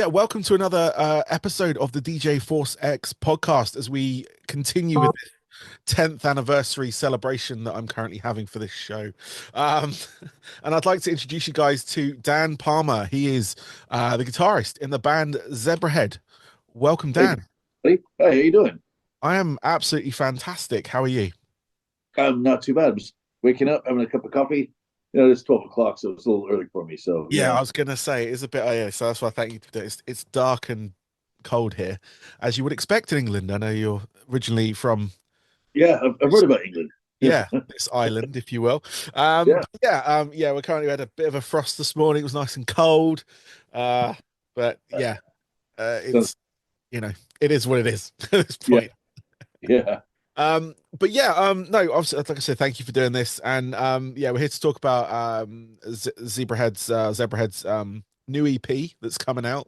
Yeah, welcome to another episode of the DJ Force X podcast as we continue with the 10th anniversary celebration that I'm currently having for this show. Um, and I'd like to introduce you guys to Dan Palmer. He is the guitarist in the band Zebrahead. Welcome, Hey, Dan. buddy. Hey, how you doing? I am absolutely fantastic. How are you? I'm not too bad. I'm just waking up, having a cup of coffee. It's 12 o'clock, so it's a little early for me. So Yeah, I was gonna say it is a bit. Yeah, so that's why I thank you for this. It's dark and cold here, as you would expect in England. I know you're originally from yeah, I've heard about England. yeah, this island, if you will. Yeah, Yeah. We currently had a bit of a frost this morning. It was nice and cold, uh, but yeah, so, it's you know, it is what it is at this yeah, point. yeah. But yeah, no, obviously, like I said, thank you for doing this, and yeah, we're here to talk about Zebrahead's new EP that's coming out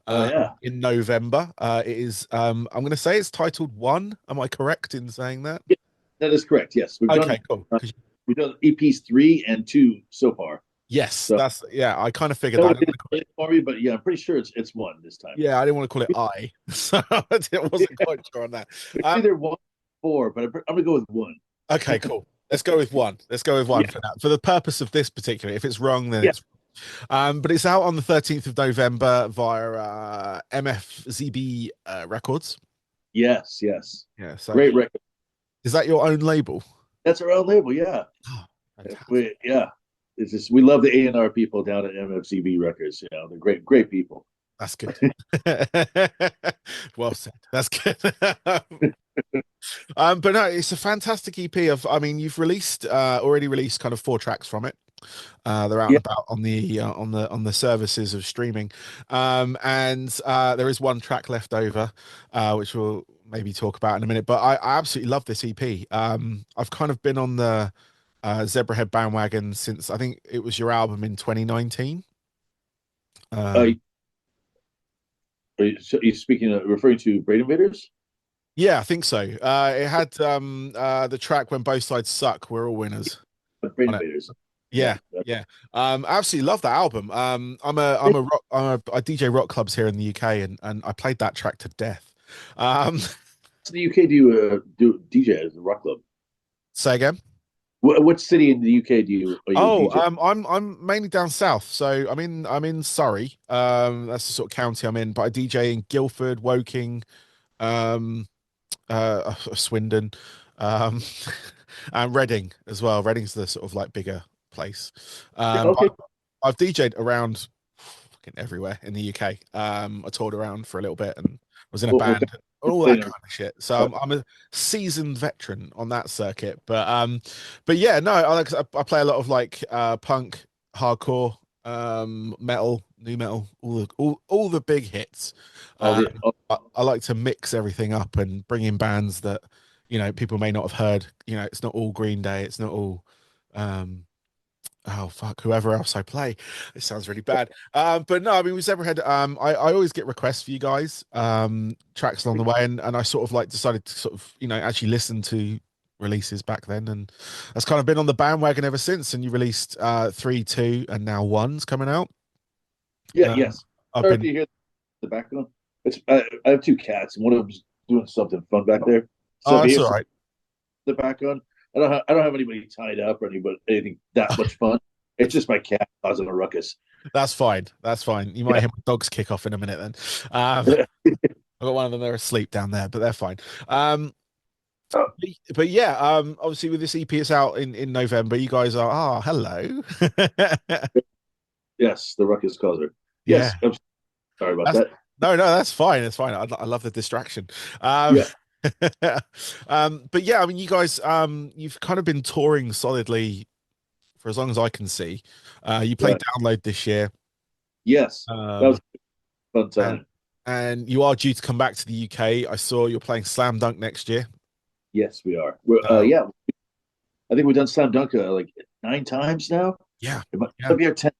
Oh yeah, in November. It is I'm going to say it's titled One. Am I correct in saying that? yeah. That is correct. Yes, Okay, cool. we've done EPs 3 and 2 so far. Yes, So that's yeah. I kind of figured no that. I one didn't did want to call it, it for me, but yeah, I'm pretty sure it's one this time. yeah, I didn't want to call it I, so I wasn't quite sure on that. It's Um, either 1 or 4, but I'm gonna go with one. okay, cool. Let's go with one. Let's go with one Yeah, for that. For the purpose of this particular, if it's wrong, then yeah. it's but it's out on the 13th of November via MFZB Records. Yes, yes. Yeah, so Great record. is that your own label? That's our own label. Yeah. Oh, fantastic. Yeah, it's just we love the A&R people down at MFCB Records. They're great people. That's good. Well said. That's good. But no, it's a fantastic EP of, I mean, you've released already released kind of 4 tracks from it. They're out and Yeah, about on the services of streaming. And there is 1 track left over, which we'll maybe talk about in a minute. But I absolutely love this EP. I've kind of been on the Zebrahead bandwagon since I think it was your album in 2019. uh, Um, so you speaking of referring to Braid Invaders? yeah, I think so. It had the track When Both Sides Suck, We're All Winners Braid on it. Invaders. Yeah, Yeah, yeah. Absolutely love that album. I DJ rock clubs here in the UK, and I played that track to death. Um, in the UK do you do DJ as a rock club? say again. What city in the UK do you are you a Oh, DJ? I'm mainly down south, so I'm in Surrey. That's the sort of county I'm in, but I DJ in Guildford, Woking, um, Swindon, um, and Reading as well. Reading's the sort of like bigger place. Yeah, But okay. I've DJ'd around fucking everywhere in the UK. I toured around for a little bit and was in a What band, kind all of that thing kind of shit. So I'm a seasoned veteran on that circuit. But yeah, no, I play a lot of like punk, hardcore, metal, new metal, all the big hits. all Um, the all, I like to mix everything up and bring in bands that people may not have heard. It's not all Green Day, it's not all um oh fuck, whoever else I play. It sounds really bad. But no, I mean with Zebrahead, I always get requests for you guys, tracks along the way, and I sort of like decided to sort of, actually listen to releases back then, and that's kind of been on the bandwagon ever since. And you released 3, 2, and now one's coming out. yeah, Um, yes. I've Sorry if been you hear the background. I have 2 cats and one of them's doing something fun back there. So oh, if you that's hear all right. the background, I don't have anybody tied up or anything that much fun. It's just my cat causing a ruckus. That's fine. That's fine. You might Yeah. hear my dogs kick off in a minute then. I've got one of them, they're asleep down there, but they're fine. Um, Oh, but yeah, obviously with this EP, it's out in November. You guys are, hello. yes, the ruckus causer. Yeah, Yes, I'm sorry about that's that. no, that's fine. It's fine. I love the distraction. Um, Yeah, but yeah, I mean, you guys, you've kind of been touring solidly for as long as I can see. You played right. Download this year, Yes, that um, was a fun and time. and you are due to come back to the UK. I saw you're playing Slam Dunk next year. Yes, we are. Um, Yeah, I think we've done Slam Dunk like 9 times now. yeah, It might yeah, be our 10th.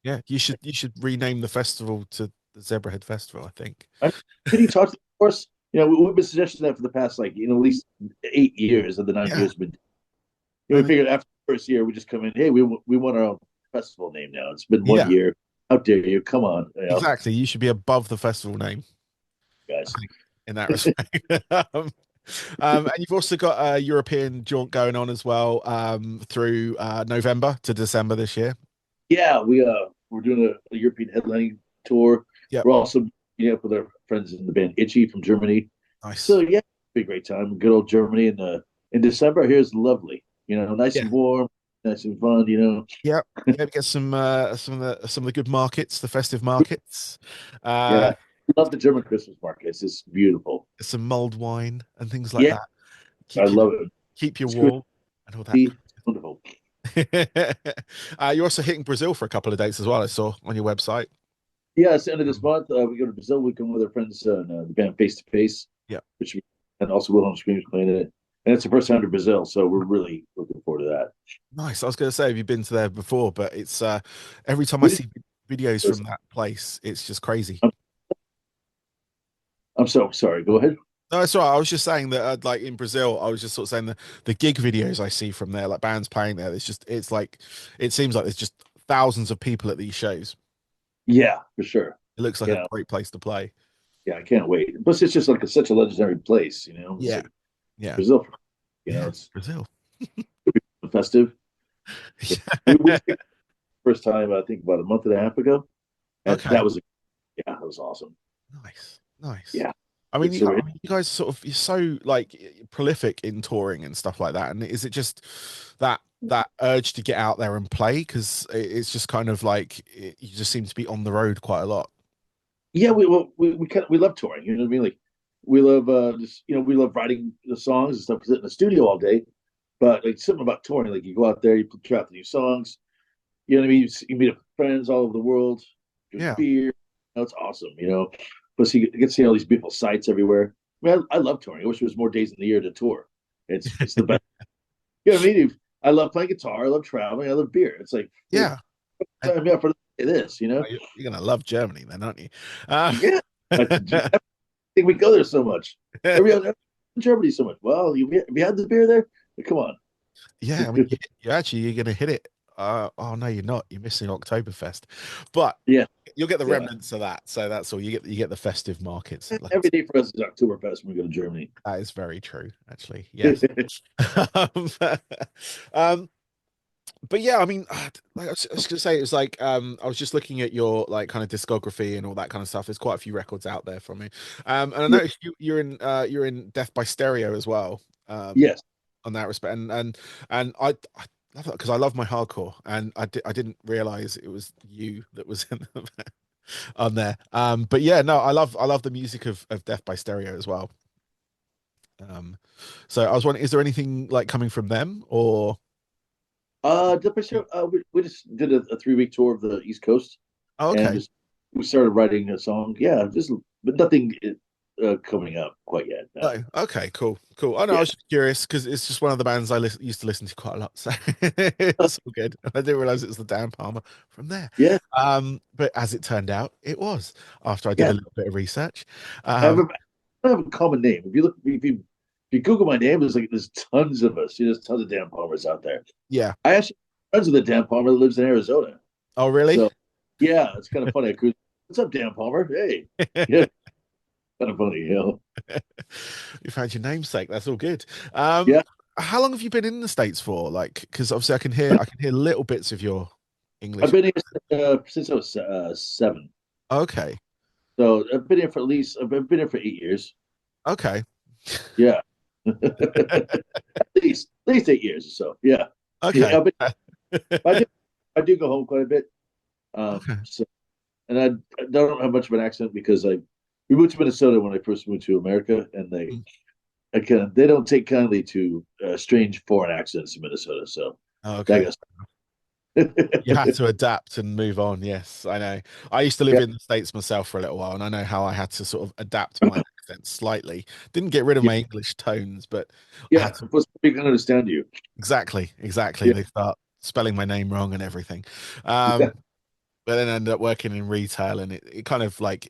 yeah. You should rename the festival to the Zebrahead Festival, I think. Can you talk to the course? We've been suggesting that for the past at least 8 years of the nine Yeah, years. Been I we think figured after the first year we just come in. Hey, we want our own festival name now. It's been one yeah. year. How dare you? Come on, Exactly. You should be above the festival name, I guys. think, in that respect. um, and you've also got a European jaunt going on as well through November to December this year. Yeah, we're doing a European headlining tour. Yep. We're also up with our friends in the band Itchy from Germany. So Nice. yeah, be a great time. Good old Germany in December. Here's lovely. Nice Yeah. and warm, nice and fun. Yep. Yeah, get some of the good markets, the festive markets. Uh, Yeah, love the German Christmas market. It's just beautiful. some mulled wine and things like Yeah, that. I Keep you love it. keep you It's good. warm and all that. It's wonderful. You're also hitting Brazil for a couple of dates as well. I saw on your website. Yeah, it's the end of this Um, month. We go to Brazil. We come with our friends the band Face to Face, yeah, which and also Wilhelm Scream's playing it. And it's the first time to Brazil, so we're really looking forward to that. nice. I was going to say, have you been to there before? But it's every time I We just, see videos from that place, it's just crazy. I'm, I'm so sorry. Go ahead. No, that's right. I was just saying that, like in Brazil, I was just sort of saying the gig videos I see from there, like bands playing there. It's like, it seems like there's just thousands of people at these shows. Yeah, for sure. It looks like a Yeah, great place to play. yeah, I can't wait. Plus, it's just like such a legendary place. It's Yeah, like yeah, Brazil. yeah. It's Brazil. festive. We just came first time I think about a month and a half ago, and Okay. that was awesome. Nice, nice. Yeah, I mean, it's so you guys sort of you're so like prolific in touring and stuff like that. And is it just that urge to get out there and play? Because it's just kind of like you just seem to be on the road quite a lot. yeah. We love touring. You know what I mean? Like we love just we love writing the songs and stuff. Sit in the studio all day, but like something about touring, like you go out there, you try out the new songs. You know what I mean? You meet up with friends all over the world, drink Yeah, beer. It's awesome. Plus you get to see all these beautiful sights everywhere. I mean, I love touring. I wish there was more days in the year to tour. It's the best. You know what I mean? I love playing guitar. I love traveling. I love beer. It's like yeah. And sign me up for this. you're gonna love Germany then, aren't you? Yeah. I think we go there so much. Every other Germany so much. Well, you had the beer there? Come on. Yeah, I mean, you're gonna hit it. Oh no, you're not. You're missing Oktoberfest, but Yeah. you'll get the Yeah. remnants of that. So that's all you get the festive markets. Like Every day for us is Oktoberfest when we go to Germany. that is very true, actually. Yes. um, um, but yeah, I mean, like I was gonna say, it was like I was just looking at your like kind of discography and all that kind of stuff. There's quite a few records out there from you, and I Yeah. noticed you're in Death by Stereo as well. Yes. On that respect, and I love it because I love my hardcore, and I didn't realize it was you that was in on there. But yeah, no, I love the music of Death by Stereo as well. Um, so I was wondering, is there anything like coming from them or? We just did a 3 week tour of the East Coast, Oh, and okay. just we started writing a song. Yeah, just but nothing coming up quite yet. No. Oh, okay, cool, cool. I know I Yeah, was just curious because it's just one of the bands I used to listen to quite a lot, so it's all good. I didn't realize it was the Dan Palmer from there. yeah, But as it turned out, it was after I did yeah. a little bit of research. I have a common name. If you Google my name, there's tons of us. There's tons of Dan Palmers out there. Yeah. I actually friends with a Dan Palmer that lives in Arizona. Oh, really? So yeah, it's kind of funny. What's up, Dan Palmer? Hey, yeah, kind of funny. You found your namesake. That's all good. Yeah, How long have you been in the States for? Like, because obviously I can hear little bits of your I've English. been here since I was 7. Okay. So I've been here for I've been here for 8 years. Okay. Yeah, at least 8 years or so. Yeah, Okay. yeah. But I do I do go home quite a bit. Okay. So and I don't have much of an accent because we moved to Minnesota when I first moved to America, and Mm. they don't take kindly to strange foreign accents in Minnesota. So that Okay. goes. You had to adapt and move on. Yes, I know. I used to live Yeah, in the States myself for a little while, and I know how I had to sort of adapt my accent slightly. Didn't get rid of yeah, my English tones, but I yeah. had to Plus, we can understand you. exactly. Yeah, They start spelling my name wrong and everything. yeah, Um, but then I ended up working in retail, and it kind of like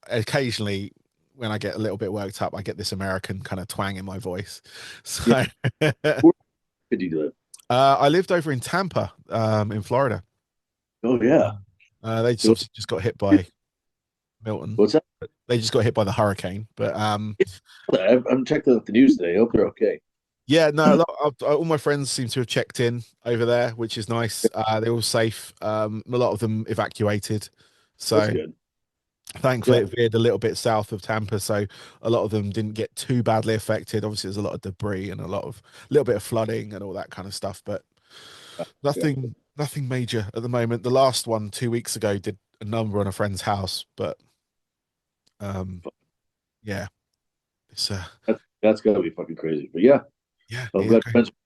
occasionally when I get a little bit worked up, I get this American kind of twang in my voice. yeah. So Where did you live? I lived over in Tampa, in Florida. Oh yeah, They just So obviously just got hit by Milton. what's that? They just got hit by the hurricane. But I'm checking out the news today. I hope they're okay. yeah, no, all my friends seem to have checked in over there, which is nice. They're all safe. A lot of them evacuated. That's So good. thankfully Yeah, it veered a little bit south of Tampa, so a lot of them didn't get too badly affected. Obviously, there's a lot of debris and a little bit of flooding and all that kind of stuff, but yeah. nothing major at the moment. The last one 2 weeks ago did a number on a friend's house, but um, yeah, it's That's got to be fucking crazy. But yeah, yeah, I'm it is glad great. you mentioned.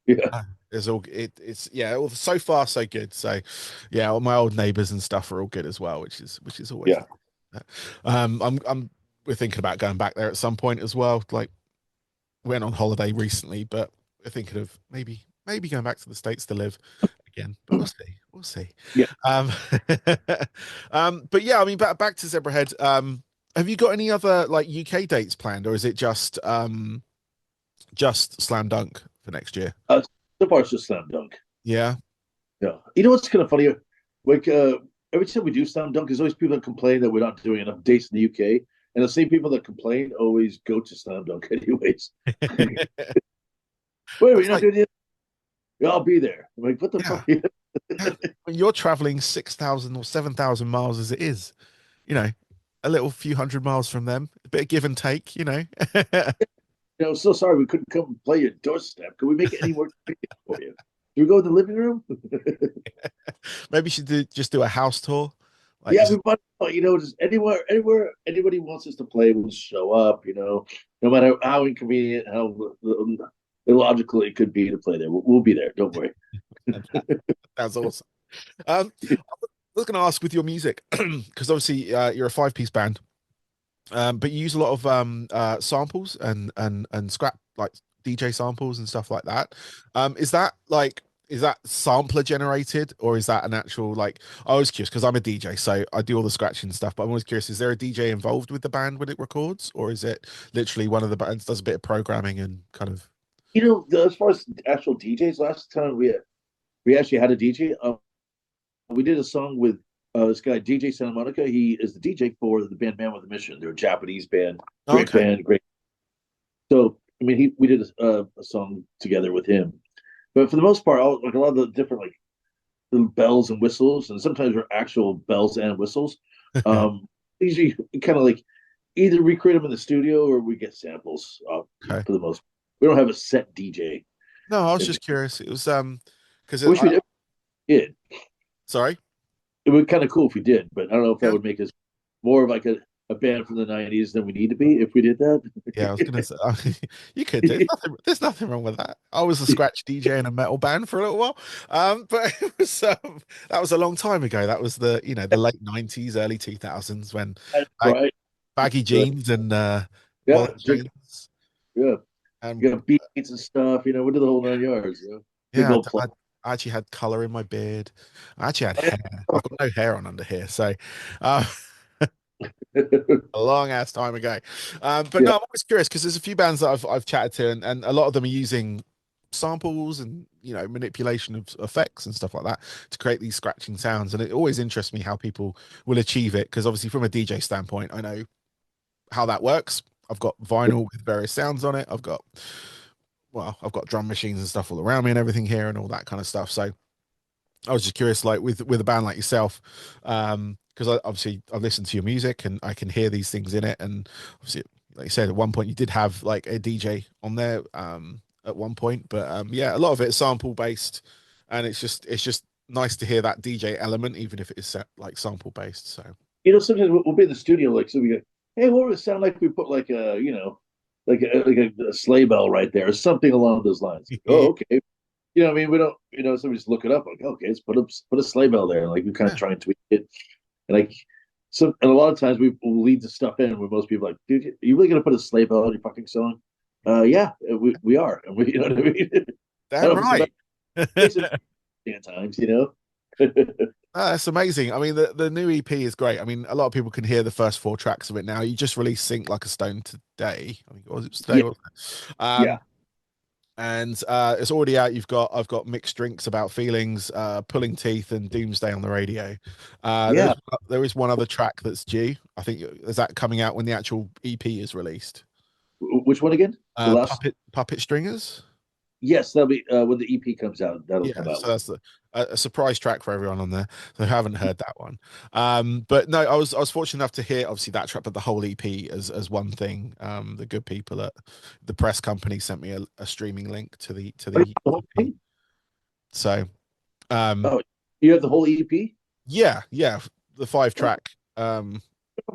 Yeah, It's all it's yeah, so far so good. So yeah, all my old neighbors and stuff are all good as well, which is always yeah. nice. I'm we're thinking about going back there at some point as well. Like went on holiday recently, but we're thinking of maybe going back to the States to live again. But we'll see. We'll see. Yeah. Um, but yeah, I mean, back to Zebrahead. Have you got any other like UK dates planned, or is it just Slam Dunk for next year? Uh, so far, it's just slam dunk. Yeah. Yeah. You know what's kind of funny? Like every time we do slam dunk, there's always people that complain that we're not doing enough dates in the UK, and the same people that complain always go to slam dunk anyways. Wait, you're That's not like, doing it? Yeah, I'll be there. I'm like, what the yeah, fuck? yeah. When you're traveling 6,000 or 7,000 miles as it is, you know, a little few hundred miles from them, a bit of give and take, you know. So sorry we couldn't come and play your doorstep. Can we make it any more convenient for you? Do we go in the living room? Maybe you should just do a house tour. Like Yeah, just we want just anywhere anybody wants us to play, we'll show up. No matter how inconvenient, how illogical it could be to play there, we'll be there. Don't worry. that's awesome. I was going to ask with your music, because obviously you're a five-piece band, but you use a lot of samples and scrap like DJ samples and stuff like that. Is that like is that sampler generated or is that an actual like I was curious because I'm a DJ, so I do all the scratching stuff, but I'm always curious, is there a DJ involved with the band when it records, or is it literally one of the bands does a bit of programming and kind of As far as actual DJs, last time we actually had a DJ. We did a song with this guy DJ Santa Monica. He is the DJ for the band Man with a Mission. They're a Japanese band, oh, great okay. band, great. So I mean, we did a song together with him. But for the most part, like a lot of the different like little bells and whistles, and sometimes they're actual bells and whistles. Um, Usually, kind of like either recreate them in the studio or we get samples. Okay. For the most, we don't have a set DJ. No, I was And just curious. It was because I wish I we did. sorry. It would be kind of cool if we did, but I don't know if that Yeah. would make us more of like a band from the '90s than we need to be if we did that. Yeah, I was gonna say you could. There's nothing wrong with that. I was a scratch DJ in a metal band for a little while, but that was a long time ago. That was the late '90s, early 2000s when bag, Right. baggy Right. jeans and Yeah. wallet chains Yeah. and You got beats and stuff. We did the whole 9 yards. Big yeah, old plug. I actually had color in my beard. I actually had hair. I've got no hair on under here, so. Uh, a long ass time ago. But Yeah. no, I'm always curious because there's a few bands that I've chatted to, and a lot of them are using samples and manipulation of effects and stuff like that to create these scratching sounds. And it always interests me how people will achieve it because obviously from a DJ standpoint, I know how that works. I've got vinyl with various sounds on it. I've got drum machines and stuff all around me and everything here and all that kind of stuff. So I was just curious, like with a band like yourself, because obviously I've listened to your music and I can hear these things in it, and obviously, like you said, at one point you did have like a DJ on there, at one point, but yeah, a lot of it is sample based, and it's just nice to hear that DJ element, even if it is set like sample based. So Sometimes we'll be in the studio, like, so we go, hey, what would it sound like if we put like a sleigh bell right there or something along those lines? Like, oh, okay. I mean, we don't, so we just look it up, like, okay, let's put a sleigh bell there. And like, we kind of yeah, try and tweak it. And like, and a lot of times we'll leave the stuff in where most people are like, dude, are you really going to put a sleigh bell in your fucking song? Yeah, we are. And we, you know what I mean? I damn don't know if it's about right. makes it at times. That's amazing. I mean, the new EP is great. I mean, a lot of people can hear the first four tracks of it now. You just released "Sink Like a Stone" today. I think was it today, Yeah, wasn't it? yeah. and it's already out. I've got Mixed Drinks About Feelings, Pulling Teeth, and Doomsday on the radio. Yeah. There is one other track that's due. I think is that coming out when the actual EP is released. Which one again? The last. Puppet Stringers. Yes, that'll be when the EP comes out. That'll Yeah, come out. so that's a surprise track for everyone on there. So I haven't heard that one. But no, I was fortunate enough to hear obviously that track, but the whole EP as one thing. The good people at the press company sent me a streaming link to Oh, the the whole EP. thing? So um Oh, you have the whole EP? yeah, yeah, the five Oh, track.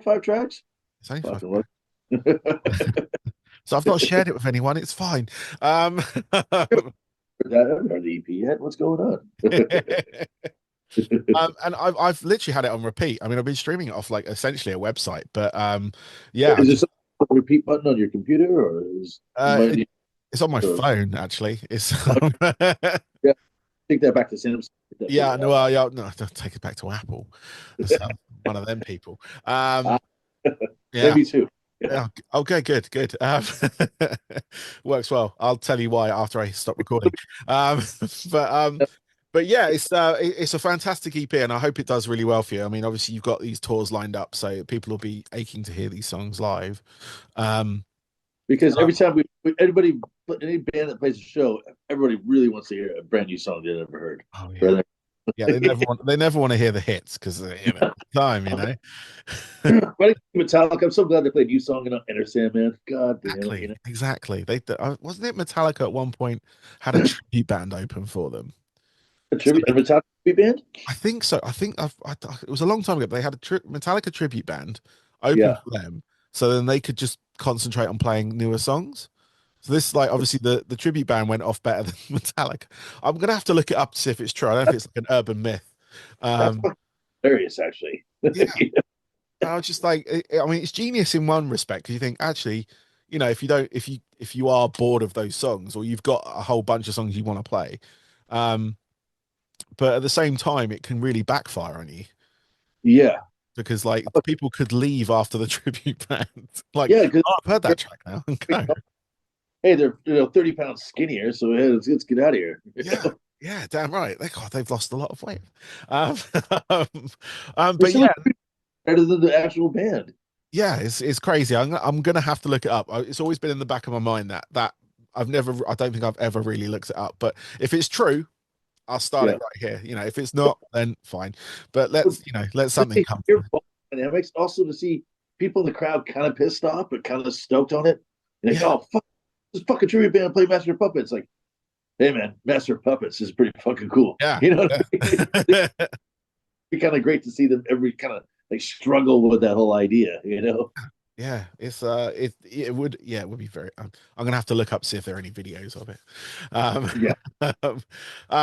five tracks? It's only five Fucking track. look. That, So I've not shared it with anyone. It's fine. I haven't heard the EP yet. What's going on? And I've literally had it on repeat. I mean, I've been streaming it off like essentially a website, but yeah, I Is there just some repeat button on your computer, or is uh, might it, need it's on my to phone actually. It's yeah, take that back to Samsung. Take yeah, it no, out. yeah, no, don't take it back to Apple. That's one of them people. Ah, yeah, Yeah, me too. Yeah, yeah. Okay, good, good. Works well. I'll tell you why after I stop recording. Um, but um, but yeah, it's a fantastic EP, and I hope it does really well for you. I mean, obviously you've got these tours lined up, so people will be aching to hear these songs live. Um, because uh, every time anybody, any band that plays a show, everybody really wants to hear a brand new song they never heard. oh yeah, Right yeah. They never want to hear the hits because time, you know. But Metallica, I'm so glad they played "You Song" and Enter Sandman. God damn it, Exactly, exactly. Wasn't it Metallica at one point had a tribute band open for them. a So tribute, a Metallica tribute band. I think so. I think it was a long time ago, but they had a Metallica tribute band open Yeah, for them, so then they could just concentrate on playing newer songs. So this, like, obviously the tribute band went off better than Metallica. I'm gonna have to look it up to see if it's true. I don't know if it's like an urban myth. that's Um, fucking hilarious, actually. yeah, I was just like, I mean, it's genius in one respect because you think actually, you know, if you don't, if you are bored of those songs or you've got a whole bunch of songs you want to play, um, but at the same time, it can really backfire on you Yeah, because like people could leave after the tribute band. Like, yeah, because oh, I've heard that track now and go. hey, they're 30 pounds skinnier, so hey, let's get out of here. Yeah, yeah, damn right. They've lost a lot of weight. Um, um, They're but so much yeah, better than the actual band. yeah, it's crazy. I'm gonna have to look it up. It's always been in the back of my mind that I don't think I've ever really looked it up. But if it's true, I'll start Yeah, it right here. You know, if it's not, then fine. But but let to something see come your from it. dynamics, also to see people in the crowd kind of pissed off but kind of stoked on it. And like, Yeah, oh fuck, this fucking tribute band play Master of Puppets. Like, hey man, Master of Puppets is pretty fucking cool. yeah, You know what I mean? It'd yeah. be kind of great to see them every kind of like struggle with that whole idea. Yeah, it would it would be very. I'm gonna have to look up see if there are any videos of it. Um, Yeah,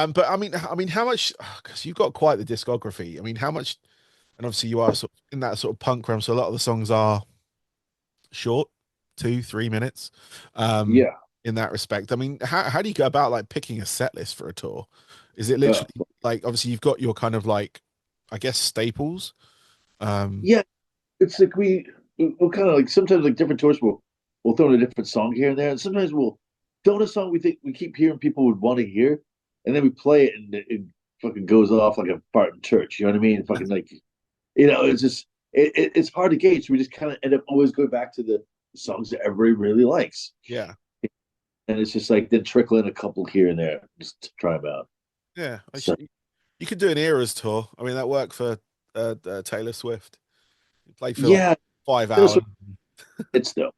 but I mean, how much? Because you've got quite the discography. I mean, how much? And obviously, you are sort of in that sort of punk realm, so a lot of the songs are short, 2, 3 minutes. Um, yeah. in that respect, I mean, how do you go about like picking a set list for a tour? Is it Uh, literally like obviously you've got your kind of like, I guess staples. Um, yeah, it's like we'll kind of like sometimes like different tours we'll throw in a different song here and there, and sometimes we'll throw in a song we think we keep hearing people would want to hear, and then we play it and it fucking goes off like a fart in church. You know what I mean? Fucking like it's just it's hard to gauge. We just kind of end up always going back to the songs that everybody really likes, yeah, and it's just like then trickle in a couple here and there just to try them out. yeah. So You could do an Eras tour. I mean, that worked for Taylor Swift. You played for like yeah, 5 hours. it's though.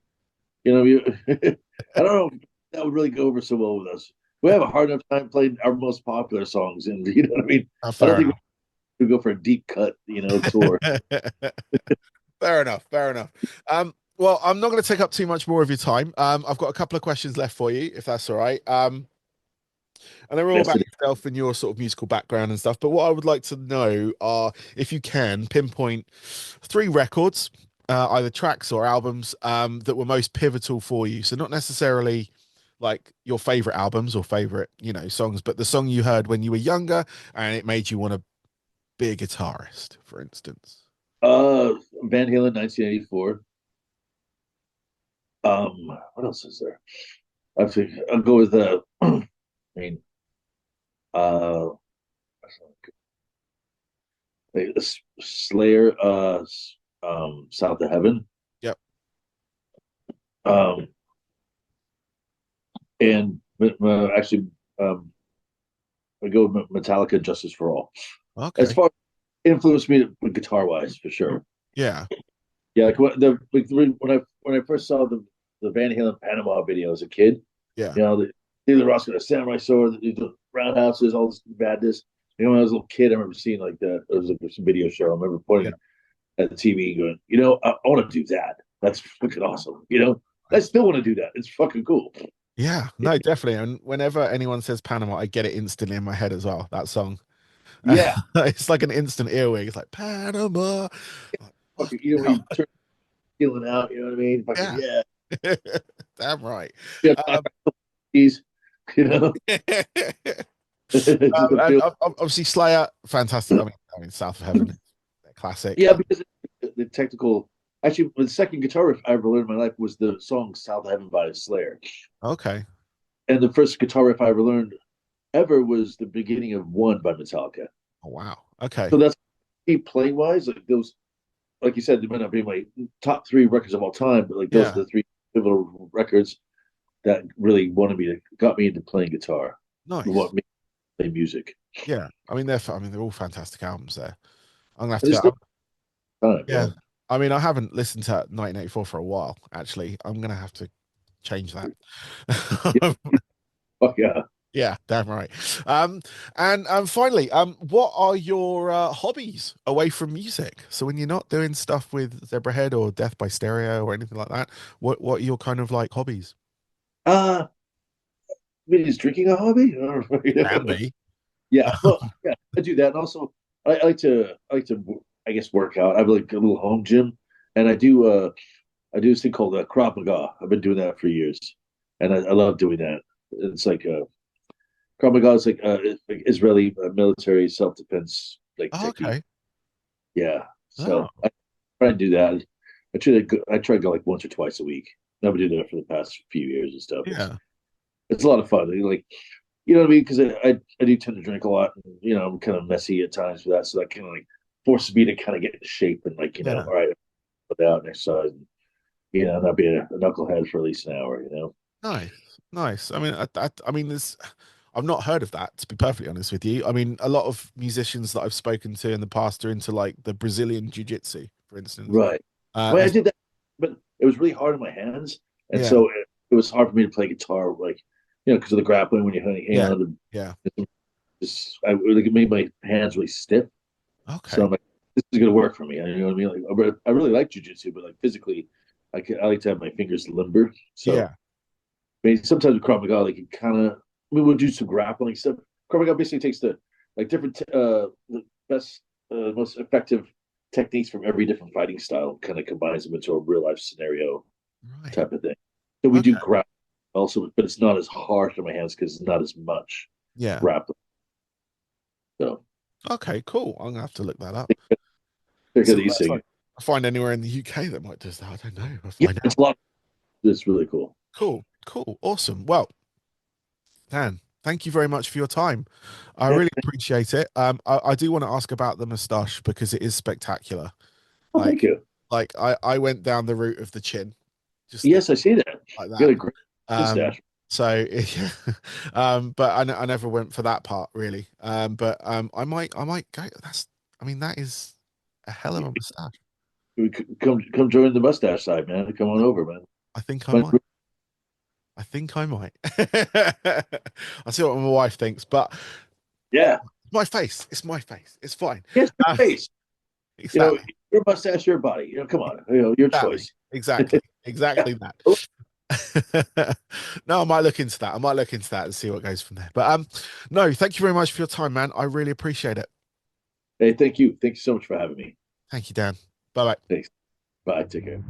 You know, I don't know if that would really go over so well with us. We have a hard enough time playing our most popular songs, and you know what I mean. I don't Fair think enough. we go for a deep cut, tour. Fair enough. Fair enough. Well, I'm not going to take up too much more of your time. I've got a couple of questions left for you, if that's all right. And they're all That's about it. yourself and your sort of musical background and stuff. But what I would like to know are, if you can, pinpoint 3 records, either tracks or albums, that were most pivotal for you. So not necessarily like your favorite albums or favorite, songs, but the song you heard when you were younger and it made you want to be a guitarist, for instance. Van Halen, 1984. What else is there? I'll go with I mean, uh, Slayer, South of Heaven, Yep. um, and actually, I go with Metallica, Justice for All. As Okay. far as influenced me guitar wise, for sure. Yeah. Yeah, when I first saw the Van Halen Panama video as a kid, Yeah. Taylor Ross got a samurai sword, the roundhouses, all this badness. When I was a little kid, I remember seeing like it was like some video show. I remember Yeah. pointing at the TV and going, I want to do that. That's fucking awesome. I Nice. still want to do that. It's fucking cool. Yeah. No, definitely. And whenever anyone says Panama, I get it instantly in my head as well. That song. Yeah, It's like an instant earwig. It's like Panama. Like, fucking. fucking When hell. you turn feeling out, you know what I mean? Fucking Yeah. yeah, Damn right. yeah. Um, Geez, you know, just a and feel. obviously Slayer, fantastic. I mean, South of Heaven, classic. Yeah, because the technical. Actually, the second guitar riff I ever learned in my life was the song "South of Heaven" by Slayer, Okay. and the first guitar riff I ever learned ever was the beginning of "One" by Metallica. Oh, wow. Okay. So that's playing wise, like those, like you said, they might not be my top three records of all time, but like those are Yeah. the three pivotal records that really got me into playing guitar, Nice. what made me play music. Yeah. I mean, they're all fantastic albums there. I'm gonna have And to it's go. still time, Yeah. man. I mean, I haven't listened to 1984 for a while, actually. I'm gonna have to change that. Yeah, fuck yeah. Yeah, damn right. Um, and finally, what are your hobbies away from music? So when you're not doing stuff with Zebrahead or Death by Stereo or anything like that, what are your kind of like hobbies? I mean, is drinking a hobby? Can be. Yeah, well, yeah, I do that, and also I like to I guess work out. I have like a little home gym, and I do this thing called Krav Maga. I've been doing that for years, and I love doing that. It's like Krav Maga is like Israeli military self defense like Oh, technique. okay. Yeah, Oh, so I try and do that. I try to go like once or twice a week. I've been doing that for the past few years and stuff. yeah. It's a lot of fun. Like you know what I mean? Because I do tend to drink a lot. And, I'm kind of messy at times with that, so that kind of like forces me to kind of get in shape and like Yeah. all right, put out and exercise. And, not be a knucklehead for at least an hour. Nice. Nice. I mean, I mean, I've not heard of that, to be perfectly honest with you. I mean, a lot of musicians that I've spoken to in the past are into like the Brazilian jiu-jitsu, for instance. Right. I mean, I As did that, but it was really hard on my hands, and yeah, so it was hard for me to play guitar, like because of the grappling when you hang yeah, on to yeah. like it made my hands really stiff. So Okay. I'm like, this is gonna work for me. You know what I mean? Like, I really like jujitsu, but like physically, I like to have my fingers limber. So Yeah. I mean, sometimes with Krav Maga, like it kind of, we'll do some grappling stuff. Krav Maga basically takes the like different, the best, most effective techniques from every different fighting style, kind of combines them into a real life scenario Right. type of thing. So we do Okay. grappling also, but it's not as harsh on my hands because it's not as much Yeah. grappling. So Okay, cool. I'm gonna have to look that up. check See out what these that's things. like. I find anywhere in the UK that might do that. I don't know. I'll Yeah, find it's out. a lot. It's really cool. Cool. Cool. Awesome. Well, Dan, thank you very much for your time. I Yeah. really appreciate it. I do want to ask about the moustache because it is spectacular. Oh, thank Like, you. I went down the route of the chin, just Yes, I see that. like You got that. a great Um, mustache. so yeah, but I never went for that part really. But I might go. I mean, that is a hell of a moustache. Come join the mustache side, man. Come on over, man. I think I But might. I think I might. I'll see what my wife thinks, but yeah, my face. It's my face. It's fine. yes, your Uh, face. exactly. Your mustache, your body. Come on. Your Exactly. choice. Exactly. Yeah. Exactly that. No, I might look into that. I might look into that and see what goes from there. But no, thank you very much for your time, man. I really appreciate it. Hey, thank you. Thank you so much for having me. Thank you, Dan. Bye bye. Thanks. Bye. Take care.